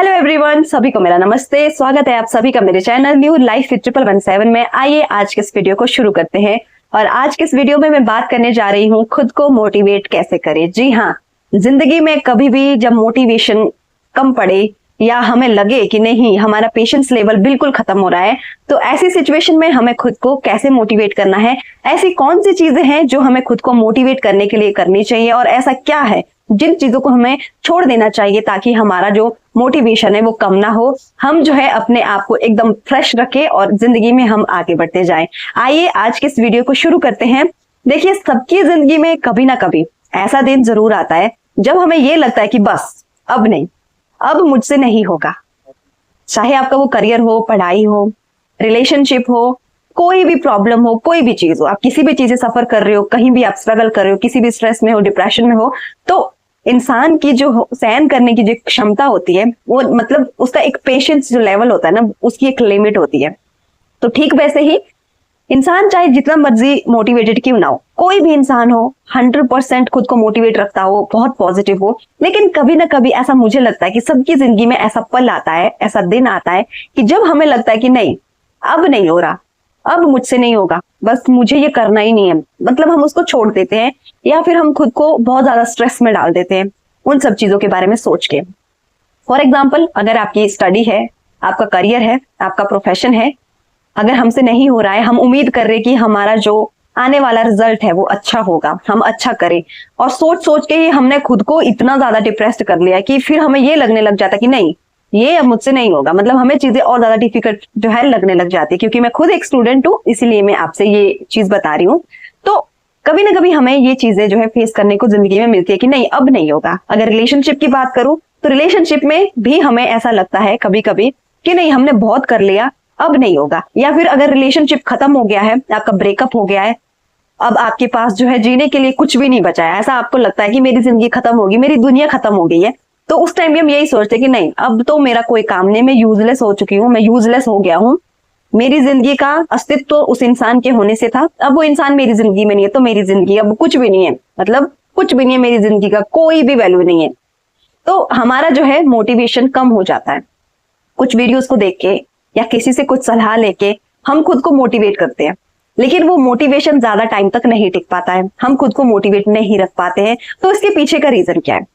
Hello everyone, सभी को मेरा नमस्ते। स्वागत है आप सभी का मेरे चैनल न्यू लाइफ विद 117 में। आइए आज के इस वीडियो को शुरू करते हैं। और आज के इस वीडियो में मैं बात करने जा रही हूँ खुद को मोटिवेट कैसे करें। जी हाँ, जिंदगी में कभी भी जब मोटिवेशन कम पड़े या हमें लगे कि नहीं हमारा पेशेंस लेवल बिल्कुल खत्म हो रहा है, तो ऐसी सिचुएशन में हमें खुद को कैसे मोटिवेट करना है, ऐसी कौन सी चीजें हैं जो हमें खुद को मोटिवेट करने के लिए करनी चाहिए और ऐसा क्या है जिन चीजों को हमें छोड़ देना चाहिए ताकि हमारा जो मोटिवेशन है वो कम ना हो, हम जो है अपने आप को एकदम फ्रेश रखें और जिंदगी में हम आगे बढ़ते जाएं। आइए आज के इस वीडियो को शुरू करते हैं। देखिए, सबकी जिंदगी में कभी ना कभी ऐसा दिन जरूर आता है जब हमें ये लगता है कि बस अब नहीं, अब मुझसे नहीं होगा। चाहे आपका वो करियर हो, पढ़ाई हो, रिलेशनशिप हो, कोई भी प्रॉब्लम हो, कोई भी चीज हो, आप किसी भी चीज से सफर कर रहे हो, कहीं भी आप स्ट्रगल कर रहे हो, किसी भी स्ट्रेस में हो, डिप्रेशन में हो, तो इंसान की जो सहन करने की जो क्षमता होती है वो मतलब उसका एक पेशेंस जो लेवल होता है ना, उसकी एक लिमिट होती है। तो ठीक वैसे ही इंसान चाहे जितना मर्जी मोटिवेटेड क्यों ना हो, कोई भी इंसान हो 100% खुद को मोटिवेट रखता हो, बहुत पॉजिटिव हो, लेकिन कभी ना कभी ऐसा मुझे लगता है कि सबकी जिंदगी में ऐसा पल आता है, ऐसा दिन आता है कि जब हमें लगता है कि नहीं अब नहीं हो रहा, अब मुझसे नहीं होगा, बस मुझे ये करना ही नहीं है, मतलब हम उसको छोड़ देते हैं या फिर हम खुद को बहुत ज्यादा स्ट्रेस में डाल देते हैं उन सब चीजों के बारे में सोच के। फॉर एग्जाम्पल, अगर आपकी स्टडी है, आपका करियर है, आपका प्रोफेशन है, अगर हमसे नहीं हो रहा है, हम उम्मीद कर रहे हैं कि हमारा जो आने वाला रिजल्ट है वो अच्छा होगा, हम अच्छा करें, और सोच सोच के ही हमने खुद को इतना ज्यादा डिप्रेस्ड कर लिया कि फिर हमें ये लगने लग जाता कि नहीं ये अब मुझसे नहीं होगा, मतलब हमें चीजें और ज्यादा डिफिकल्ट जो है लगने लग जाती है। क्योंकि मैं खुद एक स्टूडेंट हूँ, इसीलिए मैं आपसे ये चीज बता रही हूँ। तो कभी ना कभी हमें ये चीजें जो है फेस करने को जिंदगी में मिलती है कि नहीं अब नहीं होगा। अगर रिलेशनशिप की बात करूं तो रिलेशनशिप में भी हमें ऐसा लगता है कभी कभी कि नहीं हमने बहुत कर लिया, अब नहीं होगा। या फिर अगर रिलेशनशिप खत्म हो गया है, आपका ब्रेकअप हो गया है, अब आपके पास जो है जीने के लिए कुछ भी नहीं बचा है, ऐसा आपको लगता है कि मेरी जिंदगी खत्म होगी, मेरी दुनिया खत्म हो गई है, तो उस टाइम भी हम यही सोचते कि नहीं अब तो मेरा कोई काम नहीं, मैं यूजलेस हो चुकी हूँ, मैं यूजलेस हो गया हूँ, मेरी जिंदगी का अस्तित्व तो उस इंसान के होने से था, अब वो इंसान मेरी जिंदगी में नहीं है, तो मेरी जिंदगी अब कुछ भी नहीं है, मतलब कुछ भी नहीं है, मेरी जिंदगी का कोई भी वैल्यू नहीं है। तो हमारा जो है मोटिवेशन कम हो जाता है। कुछ वीडियोस को देख के या किसी से कुछ सलाह लेके हम खुद को मोटिवेट करते हैं, लेकिन वो मोटिवेशन ज्यादा टाइम तक नहीं टिक पाता है, हम खुद को मोटिवेट नहीं रख पाते हैं। तो इसके पीछे का रीजन क्या है?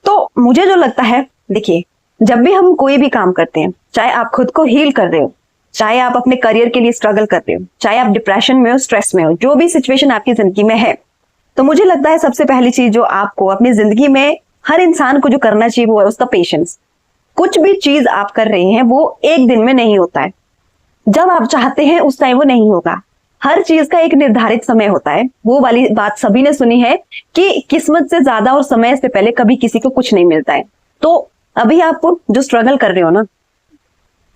तो मुझे जो लगता है, देखिए, जब भी हम कोई भी काम करते हैं, चाहे आप खुद को हील कर रहे हो, चाहे आप अपने करियर के लिए स्ट्रगल कर रहे हो, चाहे आप डिप्रेशन में हो, स्ट्रेस में हो, जो भी सिचुएशन आपकी जिंदगी में है, तो मुझे लगता है सबसे पहली चीज जो आपको अपनी जिंदगी में हर इंसान को जो करना चाहिए वो है उसका पेशेंस। कुछ भी चीज आप कर रहे हैं वो एक दिन में नहीं होता है, जब आप चाहते हैं उस टाइम वो नहीं होगा। हर चीज का एक निर्धारित समय होता है। वो वाली बात सभी ने सुनी है कि किस्मत से ज्यादा और समय से पहले कभी किसी को कुछ नहीं मिलता है। तो अभी आप जो स्ट्रगल कर रहे हो ना,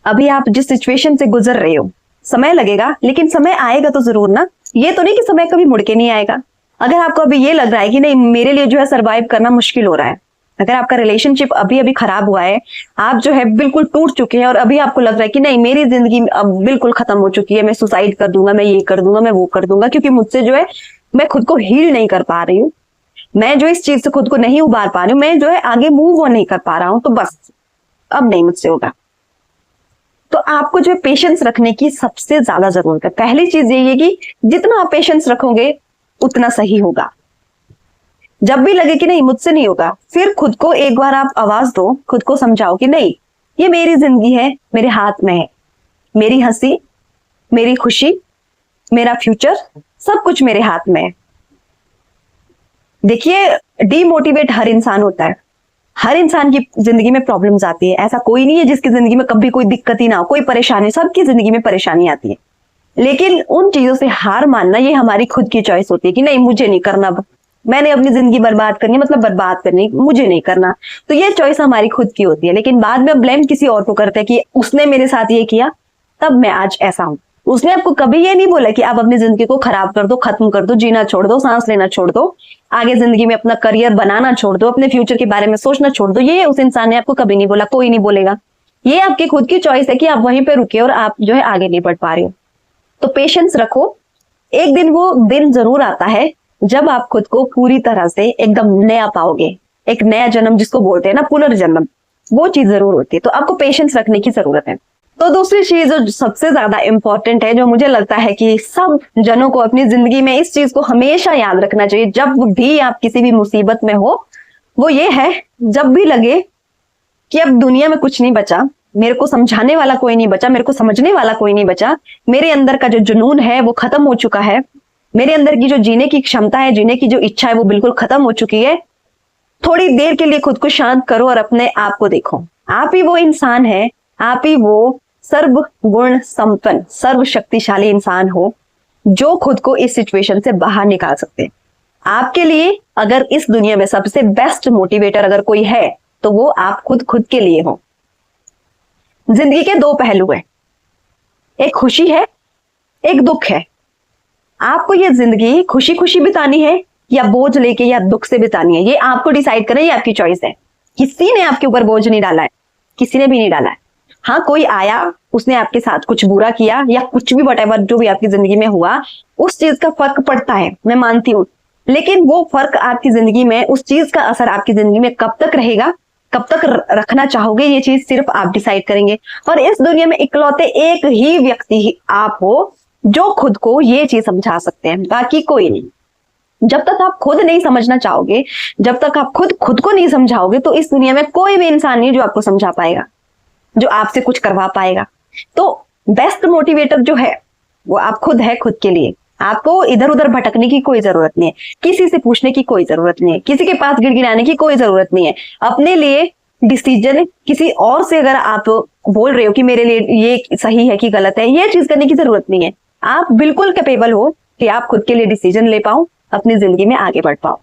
अभी आप जिस सिचुएशन से गुजर रहे हो, समय लगेगा लेकिन समय आएगा तो जरूर ना। ये तो नहीं कि समय कभी मुड़ के नहीं आएगा। अगर आपको अभी ये लग रहा है कि नहीं मेरे लिए जो है सरवाइव करना मुश्किल हो रहा है, अगर आपका रिलेशनशिप अभी अभी खराब हुआ है, आप जो है बिल्कुल टूट चुके हैं और अभी आपको लग रहा है कि नहीं मेरी जिंदगी अब बिल्कुल खत्म हो चुकी है, मैं सुसाइड कर दूंगा, मैं ये कर दूंगा, मैं वो कर दूंगा, क्योंकि मुझसे जो है मैं खुद को हील नहीं कर पा रही हूँ, मैं जो इस चीज से खुद को नहीं उबार पा रही हूँ, मैं जो है आगे मूव ऑन नहीं कर पा रहा हूँ, तो बस अब नहीं मुझसे होगा। तो आपको जो है पेशेंस रखने की सबसे ज्यादा जरूरत है। पहली चीज यही है कि जितना आप पेशेंस रखोगे उतना सही होगा। जब भी लगे कि नहीं मुझसे नहीं होगा, फिर खुद को एक बार आप आवाज दो, खुद को समझाओ कि नहीं ये मेरी जिंदगी है, मेरे हाथ में है, मेरी हंसी, मेरी खुशी, मेरा फ्यूचर, सब कुछ मेरे हाथ में है। देखिए, डीमोटिवेट हर इंसान होता है, हर इंसान की जिंदगी में प्रॉब्लम्स आती है। ऐसा कोई नहीं है जिसकी जिंदगी में कभी कोई दिक्कत ही ना हो, कोई परेशानी, सबकी जिंदगी में परेशानी आती है। लेकिन उन चीजों से हार मानना ये हमारी खुद की चॉइस होती है कि नहीं मुझे नहीं करना, मैंने अपनी जिंदगी बर्बाद करनी, मतलब बर्बाद करनी, मुझे नहीं करना। तो ये चॉइस हमारी खुद की होती है। लेकिन बाद में ब्लेम किसी और को करते हैं कि उसने मेरे साथ ये किया तब मैं आज ऐसा हूं। उसने आपको कभी ये नहीं बोला कि आप अपनी जिंदगी को खराब कर दो, खत्म कर दो, जीना छोड़ दो, सांस लेना छोड़ दो, आगे जिंदगी में अपना करियर बनाना छोड़ दो, अपने फ्यूचर के बारे में सोचना छोड़ दो। ये उस इंसान ने आपको कभी नहीं बोला, कोई नहीं बोलेगा। ये आपकी खुद की चॉइस है कि आप वहीं पे रुके और आप जो है आगे नहीं बढ़ पा रहे हो। तो पेशेंस रखो, एक दिन वो दिन जरूर आता है जब आप खुद को पूरी तरह से एकदम नया पाओगे, एक नया जन्म जिसको बोलते हैं ना, पुनर्जन्म। वो चीज जरूर होती है। तो आपको पेशेंस रखने की जरूरत है। तो दूसरी चीज जो सबसे ज्यादा इंपॉर्टेंट है, जो मुझे लगता है कि सब जनों को अपनी जिंदगी में इस चीज को हमेशा याद रखना चाहिए जब भी आप किसी भी मुसीबत में हो, वो ये है, जब भी लगे कि अब दुनिया में कुछ नहीं बचा, मेरे को समझाने वाला कोई नहीं बचा, मेरे को समझने वाला कोई नहीं बचा, मेरे अंदर का जो जुनून है वो खत्म हो चुका है, मेरे अंदर की जो जीने की क्षमता है, जीने की जो इच्छा है वो बिल्कुल खत्म हो चुकी है, थोड़ी देर के लिए खुद को शांत करो और अपने आप को देखो। आप ही वो इंसान है, आप ही वो सर्व गुण संपन्न सर्व शक्तिशाली इंसान हो जो खुद को इस सिचुएशन से बाहर निकाल सकते हैं। आपके लिए अगर इस दुनिया में सबसे बेस्ट मोटिवेटर अगर कोई है तो वो आप खुद के लिए हो। जिंदगी के दो पहलू हैं, एक खुशी है, एक दुख है। आपको ये जिंदगी खुशी खुशी बितानी है या बोझ लेके या दुख से बितानी है, ये आपको डिसाइड करें, ये आपकी चॉइस है। किसी ने आपके ऊपर बोझ नहीं डाला है, किसी ने भी नहीं डाला है। हाँ, कोई आया, उसने आपके साथ कुछ बुरा किया या कुछ भी व्हाटएवर जो भी आपकी जिंदगी में हुआ, उस चीज का फर्क पड़ता है, मैं मानती हूँ। लेकिन वो फर्क आपकी जिंदगी में, उस चीज का असर आपकी जिंदगी में कब तक रहेगा, कब तक रखना चाहोगे, ये चीज सिर्फ आप डिसाइड करेंगे। और इस दुनिया में इकलौते एक ही व्यक्ति आप हो जो खुद को ये चीज समझा सकते हैं, बाकी कोई नहीं। जब तक आप खुद नहीं समझना चाहोगे, जब तक आप खुद को नहीं समझाओगे, तो इस दुनिया में कोई भी इंसान नहीं जो आपको समझा पाएगा, जो आपसे कुछ करवा पाएगा। तो बेस्ट मोटिवेटर जो है वो आप खुद है, खुद के लिए। आपको इधर उधर भटकने की कोई जरूरत नहीं है, किसी से पूछने की कोई जरूरत नहीं है, किसी के पास गिड़गिड़ाने की कोई जरूरत नहीं है। अपने लिए डिसीजन किसी और से अगर आप बोल रहे हो कि मेरे लिए ये सही है कि गलत है, ये चीज करने की जरूरत नहीं है। आप बिल्कुल कैपेबल हो कि आप खुद के लिए डिसीजन ले पाओ, अपनी जिंदगी में आगे बढ़ पाओ।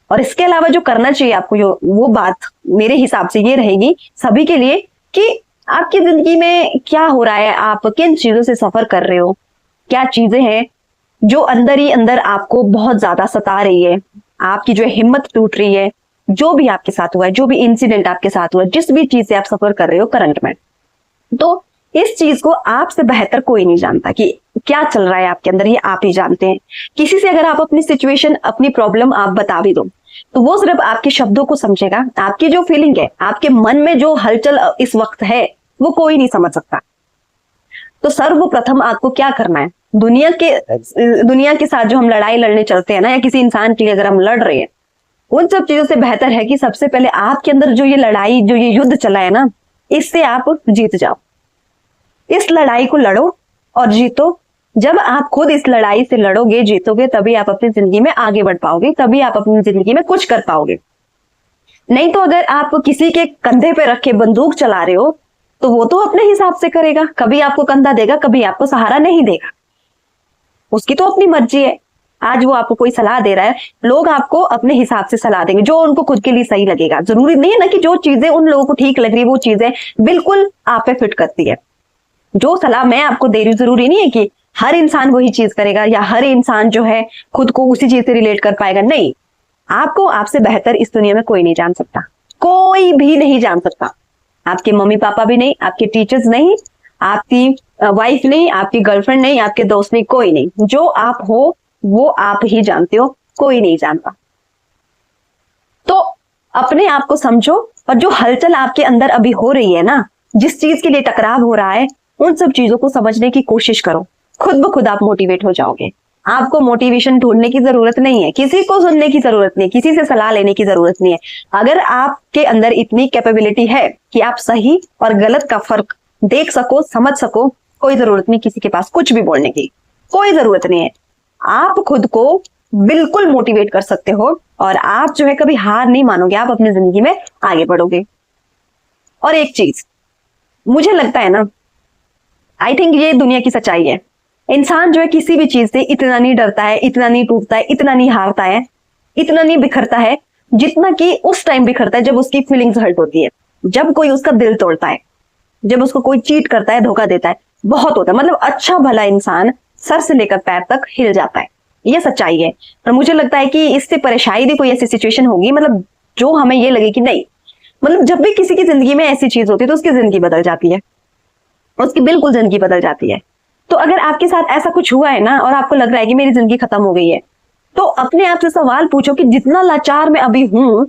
और इसके अलावा जो करना चाहिए आपको, वो बात मेरे हिसाब से ये रहेगी सभी के लिए कि आपकी जिंदगी में क्या हो रहा है, आप किन चीजों से सफर कर रहे हो, क्या चीजें हैं जो अंदर ही अंदर आपको बहुत ज्यादा सता रही है, आपकी जो हिम्मत टूट रही है, जो भी आपके साथ हुआ है, जो भी इंसिडेंट आपके साथ हुआ है, जिस भी चीज से आप सफर कर रहे हो करंट में। तो इस चीज को आपसे बेहतर कोई नहीं जानता कि क्या चल रहा है आपके अंदर, ये आप ही जानते हैं। किसी से अगर आप अपनी सिचुएशन, अपनी प्रॉब्लम आप बता भी दो तो वो सिर्फ आपके शब्दों को समझेगा, आपकी जो फीलिंग है, आपके मन में जो हलचल इस वक्त है, वो कोई नहीं समझ सकता। तो सर्वप्रथम आपको क्या करना है, दुनिया के साथ जो हम लड़ाई लड़ने चलते हैं ना, या किसी इंसान के लिए अगर हम लड़ रहे हैं, उन सब चीजों से बेहतर है कि सबसे पहले आपके अंदर जो ये लड़ाई, जो ये युद्ध चला है ना, इससे आप जीत जाओ। इस लड़ाई को लड़ो और जीतो। जब आप खुद इस लड़ाई से लड़ोगे, जीतोगे, तभी आप अपनी जिंदगी में आगे बढ़ पाओगे, तभी आप अपनी जिंदगी में कुछ कर पाओगे। नहीं तो अगर आप किसी के कंधे पे रख के बंदूक चला रहे हो तो वो तो अपने हिसाब से करेगा, कभी आपको कंधा देगा, कभी आपको सहारा नहीं देगा। उसकी तो अपनी मर्जी है। आज वो आपको कोई सलाह दे रहा है, लोग आपको अपने हिसाब से सलाह देंगे, जो उनको खुद के लिए सही लगेगा। जरूरी नहीं है ना कि जो चीजें उन लोगों को ठीक लग रही है वो चीजें बिल्कुल आप पे फिट करती है। जो सलाह मैं आपको दे रही हूँ, जरूरी नहीं है कि हर इंसान वही चीज करेगा या हर इंसान जो है खुद को उसी चीज से रिलेट कर पाएगा। नहीं, आपको आपसे बेहतर इस दुनिया में कोई नहीं जान सकता, कोई भी नहीं जान सकता। आपके मम्मी पापा भी नहीं, आपके टीचर्स नहीं, आपकी वाइफ नहीं, आपकी गर्लफ्रेंड नहीं, आपके दोस्त नहीं, कोई नहीं। जो आप हो वो आप ही जानते हो, कोई नहीं जानता। तो अपने आप को समझो और जो हलचल आपके अंदर अभी हो रही है ना, जिस चीज के लिए टकराव हो रहा है, उन सब चीजों को समझने की कोशिश करो। खुद ब खुद आप मोटिवेट हो जाओगे। आपको मोटिवेशन ढूंढने की जरूरत नहीं है, किसी को सुनने की जरूरत नहीं है, किसी से सलाह लेने की जरूरत नहीं है। अगर आपके अंदर इतनी कैपेबिलिटी है कि आप सही और गलत का फर्क देख सको, समझ सको, कोई जरूरत नहीं किसी के पास कुछ भी बोलने की, कोई जरूरत नहीं है। आप खुद को बिल्कुल मोटिवेट कर सकते हो और आप जो है कभी हार नहीं मानोगे, आप अपनी जिंदगी में आगे बढ़ोगे। और एक चीज मुझे लगता है ना, आई थिंक ये दुनिया की सच्चाई है, इंसान जो है किसी भी चीज से इतना नहीं डरता है, इतना नहीं टूटता है, इतना नहीं हारता है, इतना नहीं बिखरता है, जितना कि उस टाइम बिखरता है जब उसकी फीलिंग्स हर्ट होती है, जब कोई उसका दिल तोड़ता है, जब उसको कोई चीट करता है, धोखा देता है। बहुत होता है, मतलब अच्छा भला इंसान सर से लेकर पैर तक हिल जाता है। ये सच्चाई है। और मुझे लगता है कि इससे परेशानी भी कोई ऐसी सिचुएशन होगी, मतलब जो हमें ये लगे कि नहीं, मतलब जब भी किसी की जिंदगी में ऐसी चीज होती है तो उसकी जिंदगी बदल जाती है, उसकी बिल्कुल जिंदगी बदल जाती है। तो अगर आपके साथ ऐसा कुछ हुआ है ना और आपको लग रहा है कि मेरी जिंदगी खत्म हो गई है, तो अपने आप से सवाल पूछो कि जितना लाचार मैं अभी हूं,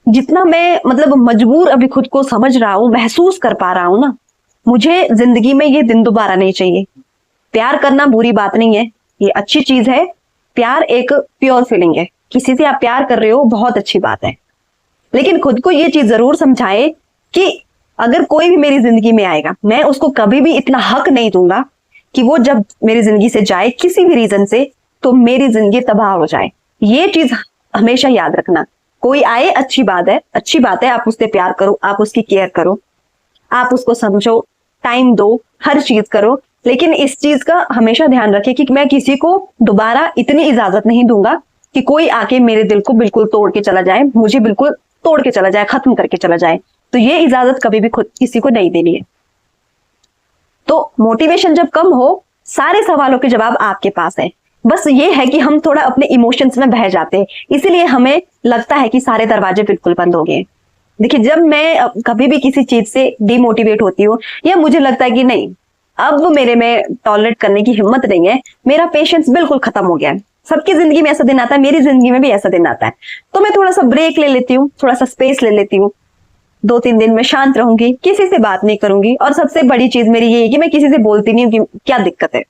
जितना मैं मतलब मजबूर अभी खुद को समझ रहा हूँ, महसूस कर पा रहा हूँ ना, मुझे जिंदगी में ये दिन दोबारा नहीं चाहिए। प्यार करना बुरी बात नहीं है, ये अच्छी चीज है। प्यार एक प्योर फीलिंग है, किसी से आप प्यार कर रहे हो बहुत अच्छी बात है, लेकिन खुद को ये चीज जरूर समझाए कि अगर कोई भी मेरी जिंदगी में आएगा, मैं उसको कभी भी इतना हक नहीं दूंगा कि वो जब मेरी जिंदगी से जाए किसी भी रीजन से तो मेरी जिंदगी तबाह हो जाए। ये चीज हमेशा याद रखना। कोई आए अच्छी बात है, अच्छी बात है, आप उससे प्यार करो, आप उसकी केयर करो, आप उसको समझो, टाइम दो, हर चीज करो, लेकिन इस चीज का हमेशा ध्यान रखें कि मैं किसी को दोबारा इतनी इजाजत नहीं दूंगा कि कोई आके मेरे दिल को बिल्कुल तोड़ के चला जाए, मुझे बिल्कुल तोड़ के चला जाए, खत्म करके चला जाए। तो ये इजाजत कभी भी खुद किसी को नहीं देनी है। तो मोटिवेशन जब कम हो, सारे सवालों के जवाब आपके पास है, बस ये है कि हम थोड़ा अपने इमोशंस में बह जाते हैं, इसीलिए हमें लगता है कि सारे दरवाजे बिल्कुल बंद हो गए। देखिए, जब मैं कभी भी किसी चीज से डिमोटिवेट होती हूँ या मुझे लगता है कि नहीं अब मेरे में टॉलरेट करने की हिम्मत नहीं है, मेरा पेशेंस बिल्कुल खत्म हो गया है, सबकी जिंदगी में ऐसा दिन आता है, मेरी जिंदगी में भी ऐसा दिन आता है, तो मैं थोड़ा सा ब्रेक ले लेती हूँ, थोड़ा सा स्पेस ले लेती हूँ। 2-3 दिन में शांत रहूंगी, किसी से बात नहीं करूंगी, और सबसे बड़ी चीज मेरी ये है कि मैं किसी से बोलती नहीं हूँ कि क्या दिक्कत है।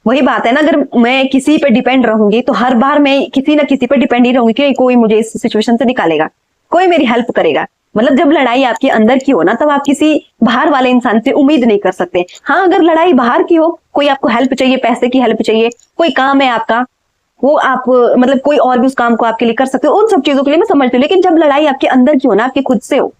वही बात है ना, अगर मैं किसी पे डिपेंड रहूंगी तो हर बार मैं किसी ना किसी पे डिपेंड ही रहूंगी कि कोई मुझे इस सिचुएशन से निकालेगा, कोई मेरी हेल्प करेगा। मतलब जब लड़ाई आपके अंदर की हो ना, तब आप किसी बाहर वाले इंसान से उम्मीद नहीं कर सकते। हाँ, अगर लड़ाई बाहर की हो, कोई आपको हेल्प चाहिए, पैसे की हेल्प चाहिए, कोई काम है आपका, वो आप मतलब कोई और भी उस काम को आपके लिए कर सकते हो, उन सब चीजों के लिए मैं समझती हूँ। लेकिन जब लड़ाई आपके अंदर की हो ना, आपके खुद से हो,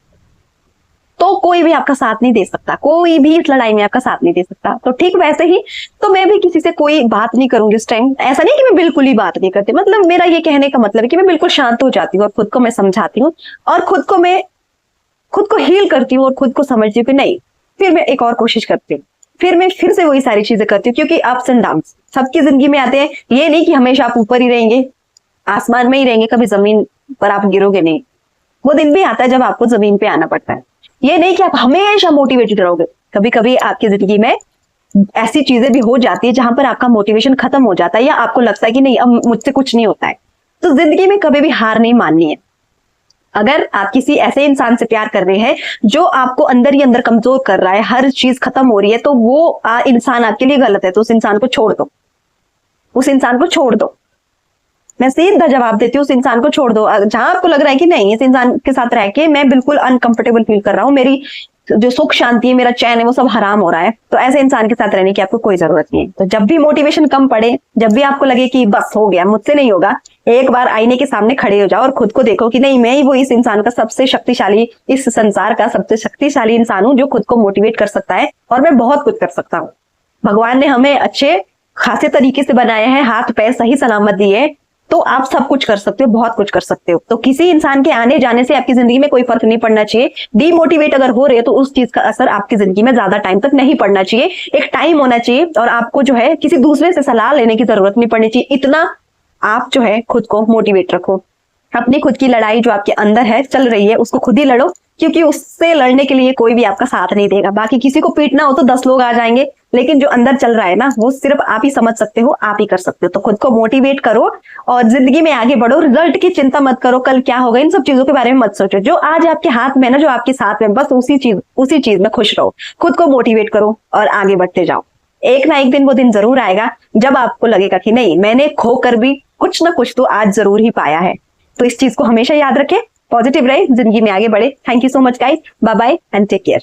तो कोई भी आपका साथ नहीं दे सकता, कोई भी इस लड़ाई में आपका साथ नहीं दे सकता। तो ठीक वैसे ही तो मैं भी किसी से कोई बात नहीं करूंगी इस टाइम। ऐसा नहीं कि मैं बिल्कुल ही बात नहीं करती, मतलब मेरा ये कहने का मतलब है कि मैं बिल्कुल शांत हो जाती हूँ और खुद को मैं समझाती हूँ और खुद को हील करती हूँ और खुद को समझती हूँ कि नहीं, फिर मैं एक और कोशिश करती हूँ, फिर मैं फिर से वही सारी चीजें करती हूँ। क्योंकि अप्स एंड डाउन्स सबकी जिंदगी में आते हैं, ये नहीं कि हमेशा आप ऊपर ही रहेंगे, आसमान में ही रहेंगे, कभी जमीन पर आप गिरोगे नहीं। वो दिन भी आता है जब आपको जमीन पे आना पड़ता है। ये नहीं कि आप हमेशा मोटिवेटेड रहोगे, कभी कभी आपकी जिंदगी में ऐसी चीजें भी हो जाती है जहां पर आपका मोटिवेशन खत्म हो जाता है या आपको लगता है कि नहीं अब मुझसे कुछ नहीं होता है। तो जिंदगी में कभी भी हार नहीं माननी है। अगर आप किसी ऐसे इंसान से प्यार कर रहे हैं जो आपको अंदर ही अंदर कमजोर कर रहा है, हर चीज खत्म हो रही है, तो वो इंसान आपके लिए गलत है। तो उस इंसान को छोड़ दो, उस इंसान को छोड़ दो। मैं सीधा जवाब देती हूँ, उस इंसान को छोड़ दो। जहां आपको लग रहा है कि नहीं इस इंसान के साथ रह के मैं बिल्कुल अनकंफर्टेबल फील कर रहा हूँ, मेरी जो सुख शांति है, मेरा चैन है, वो सब हराम हो रहा है, तो ऐसे इंसान के साथ रहने की आपको कोई जरूरत नहीं है। तो जब भी मोटिवेशन कम पड़े, जब भी आपको लगे कि बस हो गया, मुझसे नहीं होगा, एक बार आईने के सामने खड़े हो जाओ और खुद को देखो कि नहीं मैं ही वो इस इंसान का सबसे शक्तिशाली, इस संसार का सबसे शक्तिशाली इंसान हूं जो खुद को मोटिवेट कर सकता है और मैं बहुत कुछ कर सकता हूँ। भगवान ने हमें अच्छे खासे तरीके से बनाया है, हाथ पैर सही सलामत दिए, तो आप सब कुछ कर सकते हो, बहुत कुछ कर सकते हो। तो किसी इंसान के आने जाने से आपकी जिंदगी में कोई फर्क नहीं पड़ना चाहिए। डीमोटिवेट अगर हो रहे हो तो उस चीज का असर आपकी जिंदगी में ज्यादा टाइम तक नहीं पड़ना चाहिए। एक टाइम होना चाहिए और आपको जो है किसी दूसरे से सलाह लेने की जरूरत नहीं पड़नी चाहिए। इतना आप जो है खुद को मोटिवेट रखो। अपनी खुद की लड़ाई जो आपके अंदर है चल रही है उसको खुद ही लड़ो, क्योंकि उससे लड़ने के लिए कोई भी आपका साथ नहीं देगा। बाकी किसी को पीटना हो तो 10 लोग आ जाएंगे, लेकिन जो अंदर चल रहा है ना वो सिर्फ आप ही समझ सकते हो, आप ही कर सकते हो। तो खुद को मोटिवेट करो और जिंदगी में आगे बढ़ो। रिजल्ट की चिंता मत करो, कल क्या होगा, इन सब चीजों के बारे में मत सोचो। जो आज आपके हाथ में ना, जो आपके साथ में, बस उसी चीज में खुश रहो। खुद को मोटिवेट करो और आगे बढ़ते जाओ। एक ना एक दिन वो दिन जरूर आएगा जब आपको लगेगा कि नहीं मैंने खोकर भी कुछ ना कुछ तो आज जरूर ही पाया है। तो इस चीज को हमेशा याद रखें, पॉजिटिव रहे, जिंदगी में आगे बढ़े। Thank you so much guys, bye bye and take care.